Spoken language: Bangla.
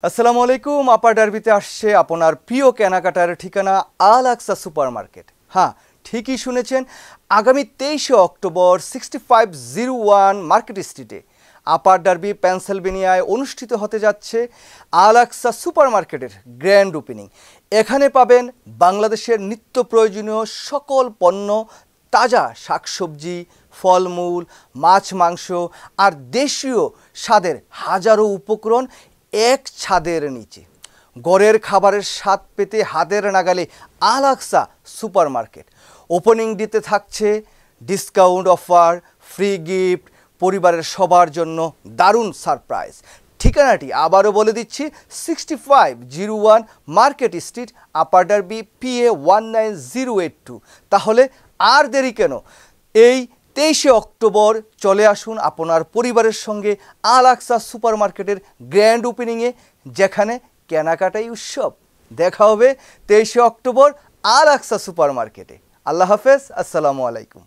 আসসালামু আলাইকুম। আপার ডার্বিতে আসছে আপনার প্রিয় কেনাকাটার ঠিকানা আল আকসা সুপার মার্কেট। হ্যাঁ, ঠিকই শুনেছেন, আগামী 23শে অক্টোবর 6501 মার্কেট স্ট্রিটে আপার ডার্বি পেনসিলভেনিয়ায় অনুষ্ঠিত হতে যাচ্ছে আল আকসা সুপার মার্কেটের গ্র্যান্ড ওপেনিং। এখানে পাবেন বাংলাদেশের নিত্য প্রয়োজনীয় সকল পণ্য, তাজা শাকসবজি, ফলমূল, মাছ, মাংস আর দেশীয় স্বাদের হাজারো উপকরণ এক ছাদের নিচে। ঘরের খাবারের স্বাদ পেতে হাতের নাগালে আল আকসা সুপার মার্কেট। ওপেনিং ডেতে থাকছে ডিসকাউন্ট অফার, ফ্রি গিফট, পরিবারের সবার জন্য দারুণ সারপ্রাইজ। ঠিকানাটি আবারও বলে দিচ্ছি, 6501 মার্কেট স্ট্রিট, আপার ডার্বি, PA 19082। তাহলে আর দেরি কেন, এই 23শে অক্টোবর চলে আসুন আপনার পরিবারের সঙ্গে আল আকসা সুপার মার্কেটের গ্র্যান্ড ওপেনিংয়ে, যেখানে কেনাকাটাই উৎসব। দেখা হবে 23শে অক্টোবর আল আকসা সুপার মার্কেটে। আল্লাহ হাফেজ, আসসালামু আলাইকুম।